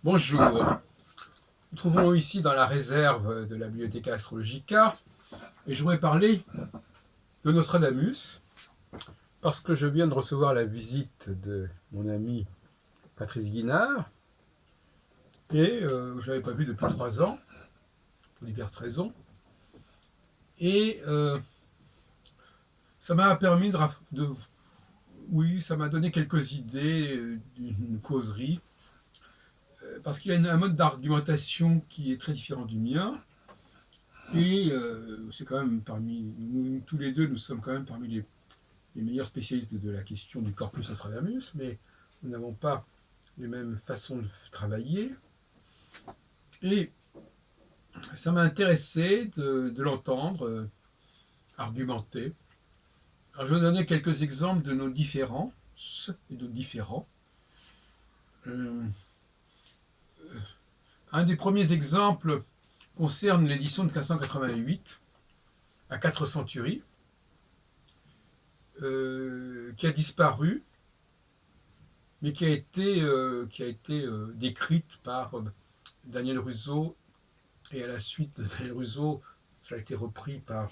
Bonjour, nous nous trouvons ici dans la réserve de la Bibliotheca Astrologica et je voudrais parler de Nostradamus parce que je viens de recevoir la visite de mon ami Patrice Guinard et je ne l'avais pas vu depuis 3 ans pour diverses raisons et ça m'a permis oui, ça m'a donné quelques idées d'une causerie parce qu'il a un mode d'argumentation qui est très différent du mien. Et c'est quand même parmi nous tous les deux, nous sommes quand même parmi les meilleurs spécialistes de la question du corpus Nostradamus, mais nous n'avons pas les mêmes façons de travailler. Et ça m'a intéressé de l'entendre argumenter. Alors je vais donner quelques exemples de nos différences et de différents. Euh, un des premiers exemples concerne l'édition de 1588 à 4 centuries, qui a disparu, mais qui a été décrite par Daniel Russo, et à la suite de Daniel Russo, ça a été repris par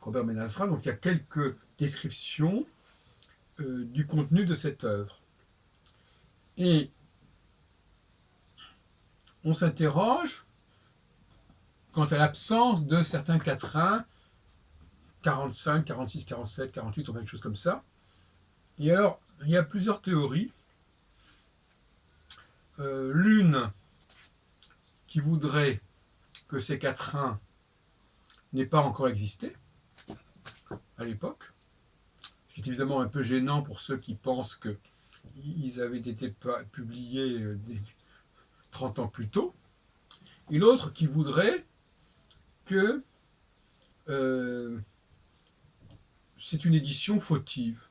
Robert Menasra. Donc il y a quelques descriptions du contenu de cette œuvre. Et on s'interroge quant à l'absence de certains quatrains, 45, 46, 47, 48, ou quelque chose comme ça. Et alors, il y a plusieurs théories. L'une qui voudrait que ces quatrains n'aient pas encore existé à l'époque, ce qui est évidemment un peu gênant pour ceux qui pensent qu'ils avaient été publiés 30 ans plus tôt, et l'autre qui voudrait que c'est une édition fautive,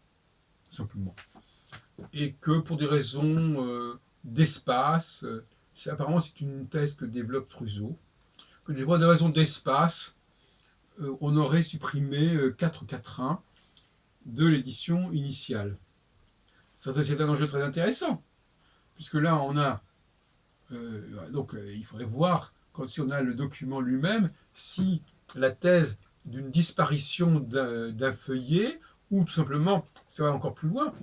simplement, et que pour des raisons d'espace, apparemment c'est une thèse que développe Truseau, que pour des raisons d'espace, on aurait supprimé 4 quatrains de l'édition initiale. C'est un enjeu très intéressant, puisque là on a il faudrait voir, si on a le document lui-même, si la thèse d'une disparition d'un feuillet, ou tout simplement, ça va encore plus loin,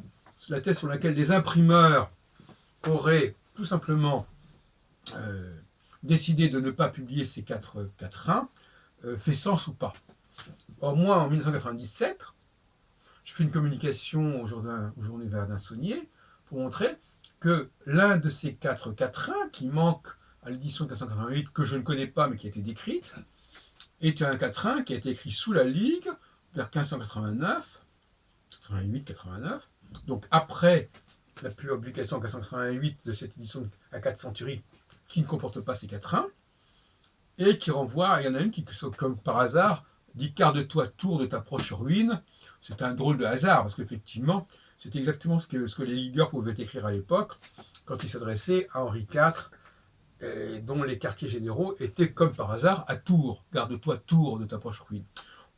la thèse sur laquelle les imprimeurs auraient tout simplement décidé de ne pas publier ces 4 quatrains, fait sens ou pas. Or, moi, en 1997, je fais une communication au Journée Verdun-Saunier pour montrer que l'un de ces 4 quatrains qui manque à l'édition de 1588, que je ne connais pas mais qui a été décrite, est un quatrain qui a été écrit sous la Ligue vers 1589, 88, 89, donc après la publication en 1588 de cette édition à 4 centuries qui ne comporte pas ces quatrains, et qui renvoie, il y en a une qui, comme par hasard, dit « Garde-toi, tour de ta proche ruine ». C'est un drôle de hasard, parce qu'effectivement, c'est exactement ce que les ligueurs pouvaient écrire à l'époque, quand ils s'adressaient à Henri IV, dont les quartiers généraux étaient, comme par hasard, à Tours. « Garde-toi, tour de ta proche ruine ».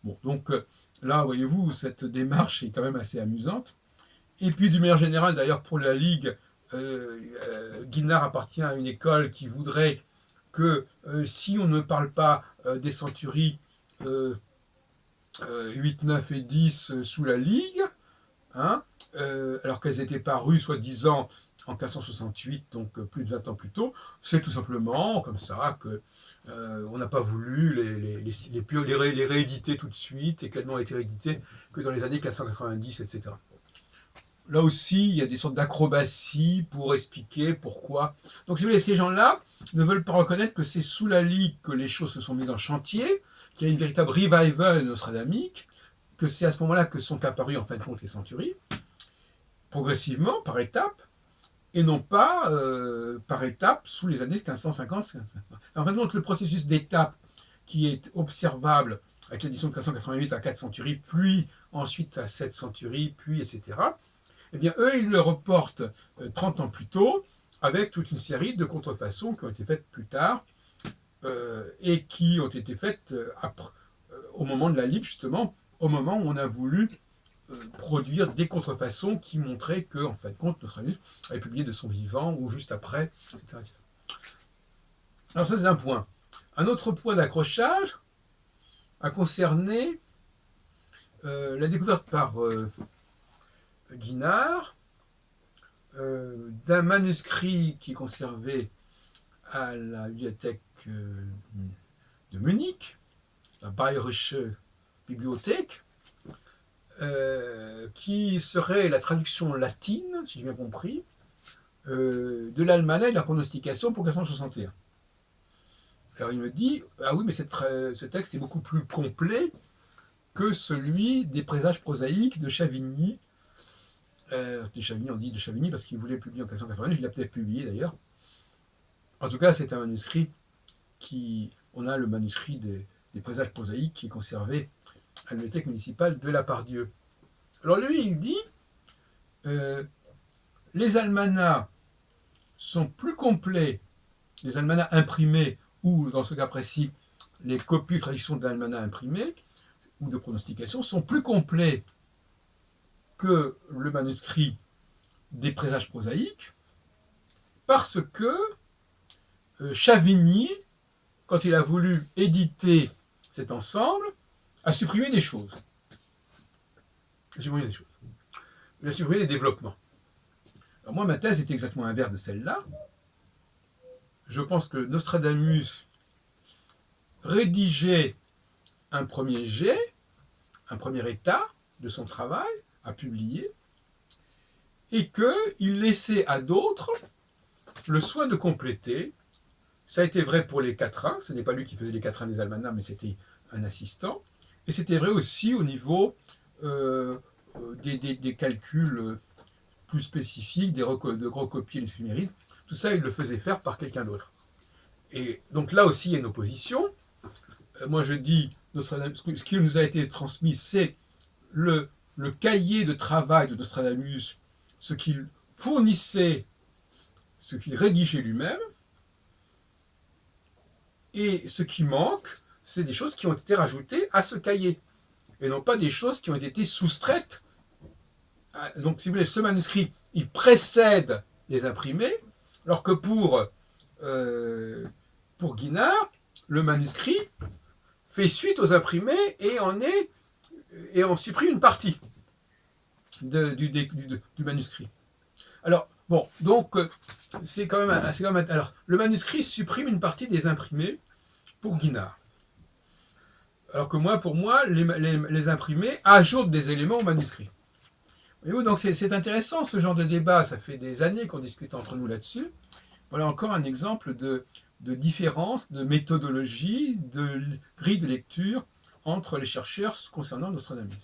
Bon, donc là, voyez-vous, cette démarche est quand même assez amusante. Et puis, d'une manière générale, d'ailleurs, pour la Ligue, Guinard appartient à une école qui voudrait que si on ne parle pas des centuries 8, 9 et 10 sous la Ligue, hein, alors qu'elles étaient parues soi-disant en 1568, donc plus de 20 ans plus tôt, c'est tout simplement comme ça que on n'a pas voulu les rééditer tout de suite, et qu'elles n'ont été rééditées que dans les années 1590, etc. Là aussi, il y a des sortes d'acrobaties pour expliquer pourquoi. Donc, si vous voulez, ces gens-là ne veulent pas reconnaître que c'est sous la Ligue que les choses se sont mises en chantier, qu'il y a une véritable revival nostradamique, que c'est à ce moment-là que sont apparues en fin de compte les centuries, progressivement, par étapes, et non pas par étapes sous les années 1550. En fin de compte, le processus d'étape qui est observable avec l'édition de 1588 à 4 centuries, puis ensuite à 7 centuries, puis etc., eh bien, eux, ils le reportent 30 ans plus tôt, avec toute une série de contrefaçons qui ont été faites plus tard, et qui ont été faites au moment de la Ligue, justement, au moment où on a voulu produire des contrefaçons qui montraient que, en fin de compte, Nostradamus avait publié de son vivant ou juste après, etc. etc. Alors ça, c'est un point. Un autre point d'accrochage a concerné la découverte par Guinard d'un manuscrit qui est conservé à la bibliothèque de Munich, la Bayerische Bibliothek, qui serait la traduction latine, si j'ai bien compris, de l'almanach et de la pronostication pour 1461. Alors il me dit, ah oui, mais ce texte est beaucoup plus complet que celui des présages prosaïques de Chavigny. De Chavigny, on dit de Chavigny parce qu'il voulait publier en 1489, il l'a peut-être publié d'ailleurs. En tout cas, c'est un manuscrit on a le manuscrit des présages prosaïques qui est conservé à la bibliothèque municipale de la Pardieu. Alors lui, il dit, les almanachs sont plus complets, les almanachs imprimés, ou dans ce cas précis, les copies de traduction d'almanachs imprimés, ou de pronostication, sont plus complets que le manuscrit des présages prosaïques, parce que Chavigny, quand il a voulu éditer cet ensemble, a supprimé des choses. Il a supprimé des développements. Alors moi, ma thèse est exactement inverse de celle-là. Je pense que Nostradamus rédigeait un premier jet, un premier état de son travail à publier, et qu'il laissait à d'autres le soin de compléter. Ça a été vrai pour les quatrains, ce n'est pas lui qui faisait les quatrains des almanachs, mais c'était un assistant, et c'était vrai aussi au niveau des calculs plus spécifiques, de recopier les éphémérides. Tout ça, il le faisait faire par quelqu'un d'autre. Et donc là aussi, il y a une opposition. Moi, je dis, ce qui nous a été transmis, c'est le cahier de travail de Nostradamus, ce qu'il fournissait, ce qu'il rédigeait lui-même, et ce qui manque, c'est des choses qui ont été rajoutées à ce cahier, et non pas des choses qui ont été soustraites. Donc, si vous voulez, ce manuscrit, il précède les imprimés, alors que pour Guinard, le manuscrit fait suite aux imprimés et en supprime une partie du manuscrit. Alors, bon, donc, c'est quand même. Alors, le manuscrit supprime une partie des imprimés pour Guinard. Alors que pour moi, les imprimés ajoutent des éléments au manuscrit. Voyez-vous, donc c'est intéressant ce genre de débat. Ça fait des années qu'on discute entre nous là-dessus. Voilà encore un exemple de différence, de méthodologie, de grille de lecture entre les chercheurs concernant Nostradamus.